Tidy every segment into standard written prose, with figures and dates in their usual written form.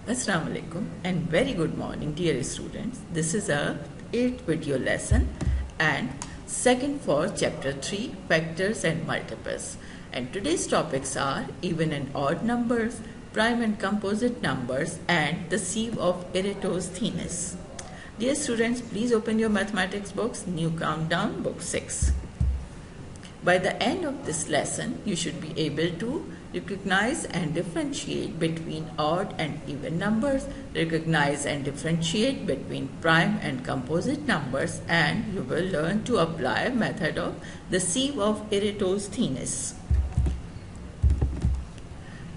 Assalamu alaikum and very good morning dear students. This is our 8th video lesson and second for chapter 3 factors and multiples, and today's topics are even and odd numbers, prime and composite numbers, and the sieve of Eratosthenes. Dear students, please open your mathematics books, new countdown, book 6. By the end of this lesson, you should be able to recognize and differentiate between odd and even numbers, recognize and differentiate between prime and composite numbers, and you will learn to apply method of the sieve of Eratosthenes.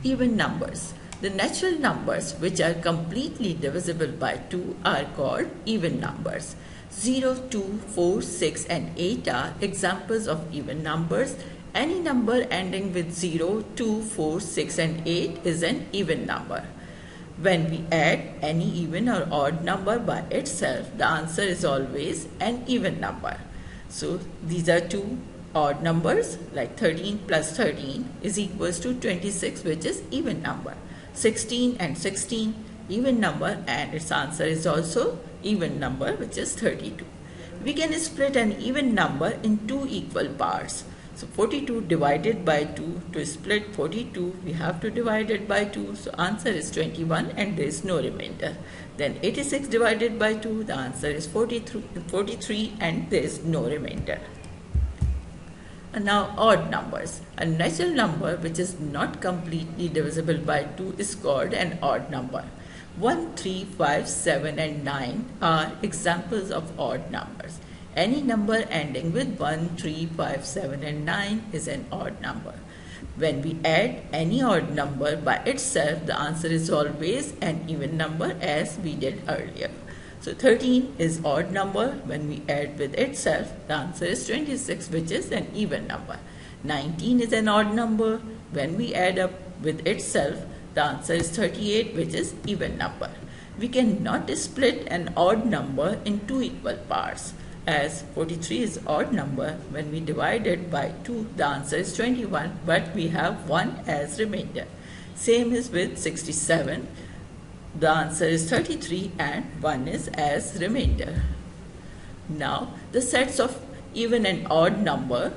Even numbers. The natural numbers which are completely divisible by 2 are called even numbers. 0, 2, 4, 6 and 8 are examples of even numbers. Any number ending with 0, 2, 4, 6 and 8 is an even number. When we add any even or odd number by itself, the answer is always an even number. So these are two odd numbers, like 13 plus 13 is equals to 26, which is even number. 16 and 16 even number, and its answer is also even number, which is 32. We can split an even number in two equal parts. So 42 divided by 2, to split 42 we have to divide it by 2, so answer is 21 and there is no remainder. Then 86 divided by 2, the answer is 43 and there is no remainder. And now odd numbers. A natural number which is not completely divisible by 2 is called an odd number. 1, 3, 5, 7 and 9 are examples of odd numbers. Any number ending with 1, 3, 5, 7 and 9 is an odd number. When we add any odd number by itself, the answer is always an even number, as we did earlier. So 13 is odd number. When we add with itself, the answer is 26, which is an even number. 19 is an odd number. When we add up with itself, the answer is 38, which is even number. We cannot split an odd number in two equal parts, as 43 is odd number. When we divide it by 2, the answer is 21, but we have 1 as remainder. Same is with 67. The answer is 33 and 1 is as remainder. Now, the sets of even and odd number.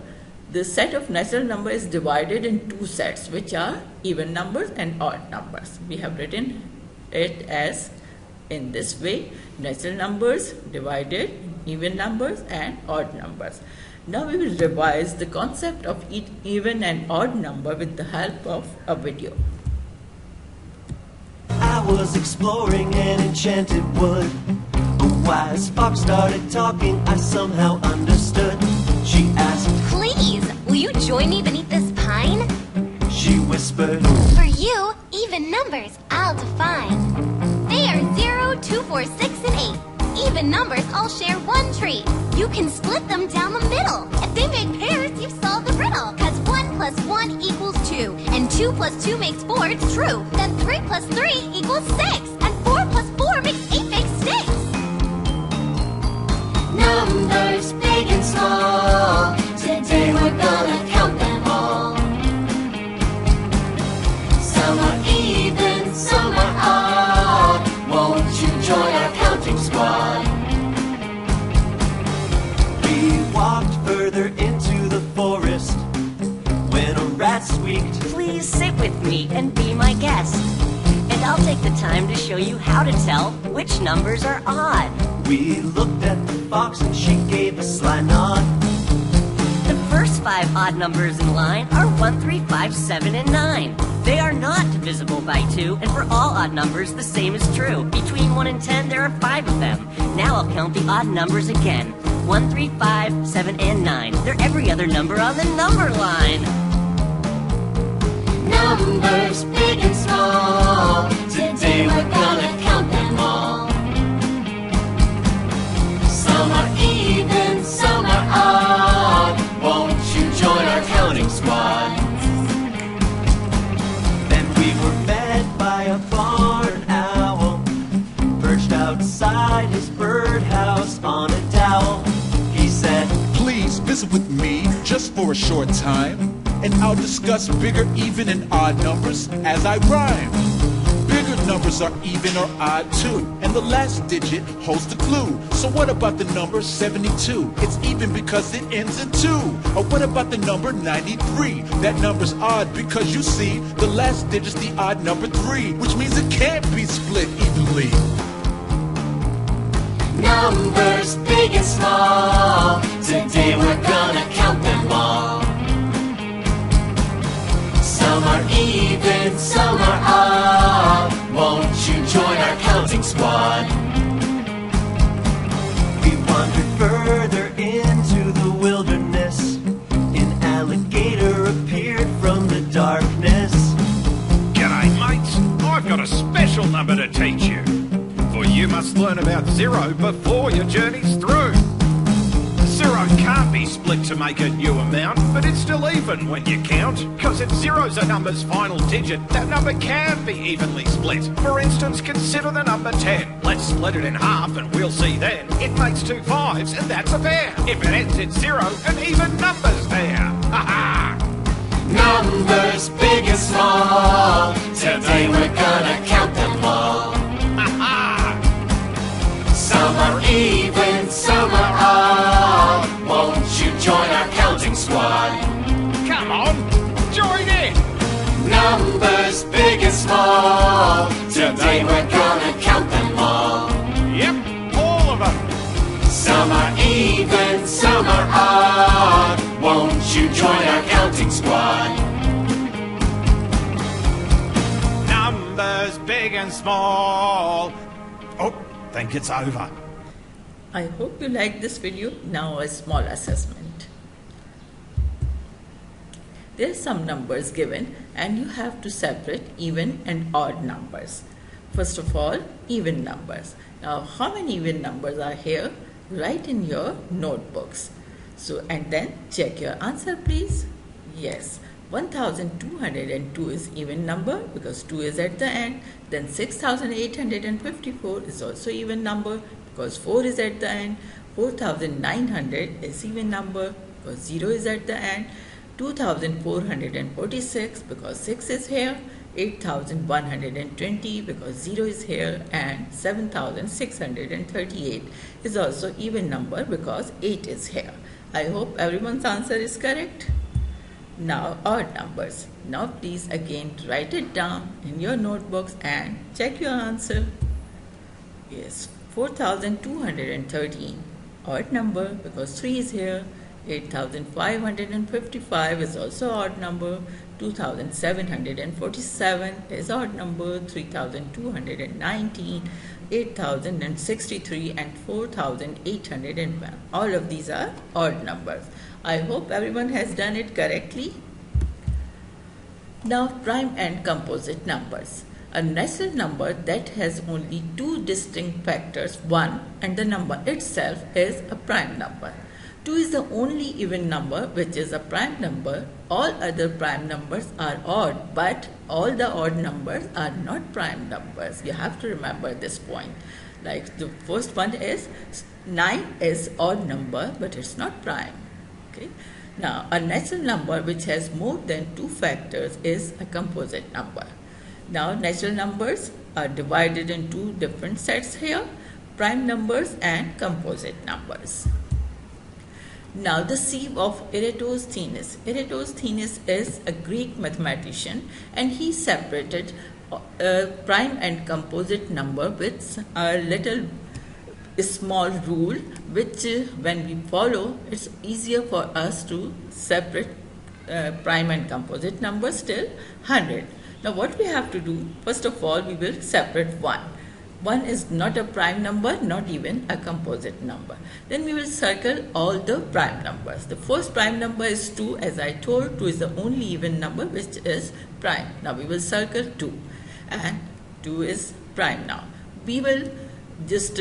The set of natural number is divided in two sets, which are even numbers and odd numbers. We have written it as in this way: natural numbers divided even numbers and odd numbers. Now we will revise the concept of even and odd number with the help of a video. I was exploring an enchanted wood. A wise fox started talking, I somehow understood. She asked, "Please, will you join me beneath this pine?" She whispered, "For you, even numbers I'll define. They are 0, 2, 4, 6, and 8. Even numbers all share one trait. You can split them down the middle. If they make pairs, you've solved the riddle. Cause 1 plus 1 equals 2, and 2 plus 2 makes 4, it's true. Then 3 plus 3 equals 6, and 4 plus 4 makes 8 makes 6. Numbers big and small, today we're gonna count them all. Some are even, some are odd. Won't you join our counting squad?" we walked further into the forest when a rat squeaked. Please sit with me and be my guest, and I'll take the time to show you how to tell which numbers are odd. We looked at the fox and she gave a sly nod. The first 5 odd numbers in line are 1, 3, 5, 7, and 9. They are not divisible by 2, and for all odd numbers the same is true. Between 1 and 10 there are 5 of them. Now I'll count the odd numbers again. 1, 3, 5, 7, and 9. They're every other number on the number line. Numbers big and small, today we're gonna count them all. Some are even, some are odd. Won't you join our counting squad? Then we were met by a barn owl, perched outside his birdhouse on a dowel. He said, "Please visit with me just for a short time, and I'll discuss bigger, even, and odd numbers as I rhyme. Bigger numbers are even or odd too, and the last digit holds the clue. So what about the number 72? It's even because it ends in 2. Or what about the number 93? That number's odd because you see, the last digit's the odd number 3, which means it can't be split evenly. Numbers big and small, today we're gonna count them all. Some are even, some are odd. Won't you join our counting squad? We wandered further into the wilderness. An alligator appeared from the darkness. G'day, mates. I've got a special number to teach you. For you must learn about zero before your journey's through. Zero can't be split to make a new amount, but it's still even when you count. Cause if zero's a number's final digit, that number can be evenly split. For instance, consider the number 10. Let's split it in half and we'll see then. It makes 2 5s and that's a pair. If it ends in 0, an even number's there. Ha ha! Numbers big and small, today we're gonna count them all. Ha ha! Some are even, some are odd. Won't you join our counting squad? Come on, join in! Numbers big and small, today we're gonna count them all. Yep, all of them. Some are even, some are odd. Won't you join our counting squad? Numbers big and small. Oh, think it's over. I hope you liked this video. Now a small assessment. There are some numbers given and you have to separate even and odd numbers. First of all, even numbers. Now how many even numbers are here? Write in your notebooks. So and then check your answer please. Yes, 1202 is even number because 2 is at the end. Then 6854 is also even number because 4 is at the end. 4900 is even number because 0 is at the end. 2446 because 6 is here. 8120 because 0 is here, and 7638 is also even number because 8 is here. I hope everyone's answer is correct. Now odd numbers. Now please again write it down in your notebooks and check your answer. Yes, 4213 odd number because 3 is here. 8555 is also odd number. 2747 is odd number. 3219, 8063 and 4801. All of these are odd numbers. I hope everyone has done it correctly. Now prime and composite numbers. A natural number that has only two distinct factors, 1 and the number itself, is a prime number. 2 is the only even number which is a prime number. All other prime numbers are odd, but all the odd numbers are not prime numbers. You have to remember this point. Like the first one is 9 is odd number, but it's not prime. Okay. Now a natural number which has more than two factors is a composite number. Now natural numbers are divided in two different sets here, prime numbers and composite numbers. Now the sieve of Eratosthenes. Eratosthenes is a Greek mathematician and he separated prime and composite number with a little small rule which when we follow, it's easier for us to separate prime and composite numbers till 100. Now what we have to do, first of all we will separate 1. 1 is not a prime number, not even a composite number. Then we will circle all the prime numbers. The first prime number is 2. As I told, 2 is the only even number which is prime. Now we will circle 2 and 2 is prime now. We will just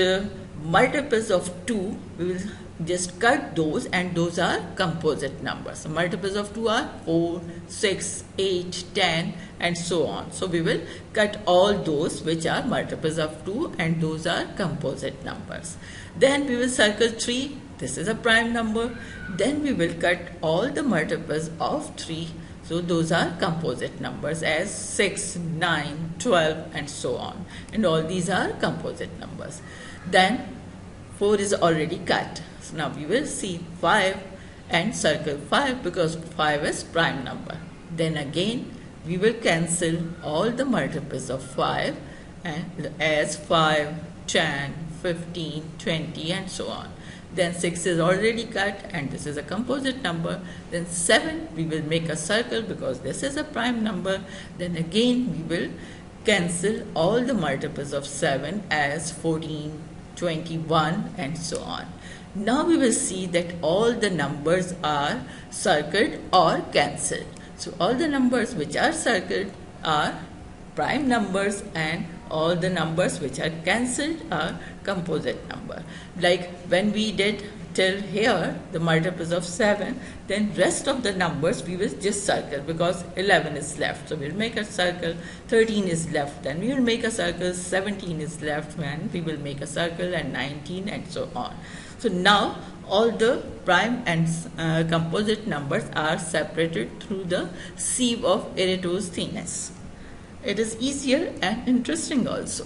multiples of 2, we will just cut those and those are composite numbers. So multiples of 2 are 4, 6, 8, 10 and so on. So we will cut all those which are multiples of 2 and those are composite numbers. Then we will circle 3. This is a prime number. Then we will cut all the multiples of 3. So those are composite numbers as 6, 9, 12 and so on. And all these are composite numbers. Then 4 is already cut. So now we will see 5 and circle 5 because 5 is prime number. Then again we will cancel all the multiples of 5 and as 5, 10, 15, 20 and so on. Then 6 is already cut and this is a composite number. Then 7 we will make a circle because this is a prime number. Then again we will cancel all the multiples of 7 as 14, 21 and so on. Now we will see that all the numbers are circled or cancelled. So all the numbers which are circled are prime numbers and all the numbers which are cancelled are composite number. Like when we did till here the multiples of 7, then rest of the numbers we will just circle because 11 is left, so we will make a circle. 13 is left, then we will make a circle. 17 is left, and we will make a circle, and 19 and so on. So now all the prime and composite numbers are separated through the sieve of Eratosthenes. It is easier and interesting also.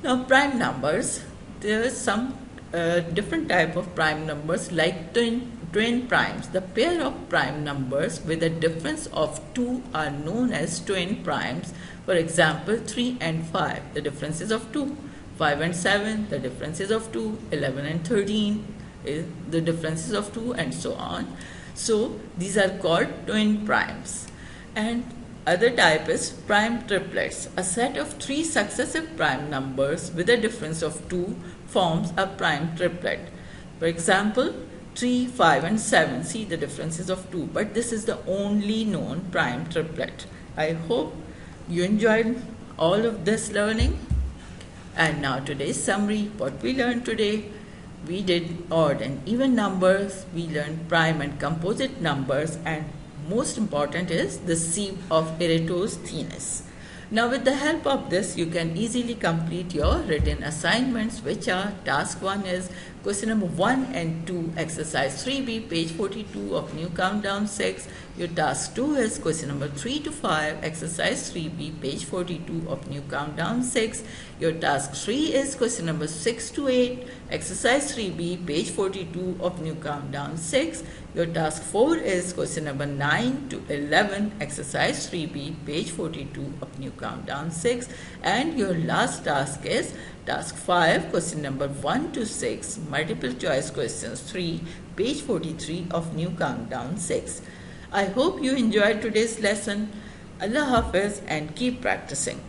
Now prime numbers, there are some different type of prime numbers like twin primes. The pair of prime numbers with a difference of 2 are known as twin primes. For example, 3 and 5, the difference is of 2. 5 and 7, the difference is of 2. 11 and 13, the difference is of 2 and so on. So these are called twin primes. And other type is prime triplets. A set of 3 successive prime numbers with a difference of 2 forms a prime triplet. For example, 3, 5 and 7, see the difference is of 2, but this is the only known prime triplet. I hope you enjoyed all of this learning. And now today's summary. What we learned today: we did odd and even numbers, we learned prime and composite numbers, and most important is the sieve of Eratosthenes. Now with the help of this you can easily complete your written assignments, which are: task 1 is question number 1 and 2, exercise 3B, page 42 of new countdown 6. Your task 2 is question number 3 to 5, exercise 3B, page 42 of new countdown 6. Your task 3 is question number 6 to 8, exercise 3B, page 42 of new countdown 6. Your task 4 is question number 9 to 11, exercise 3B, page 42 of new countdown 6. And your last task is task 5, question number 1 to 6, multiple choice questions 3, page 43 of new countdown 6. I hope you enjoyed today's lesson. Allah Hafiz and keep practicing.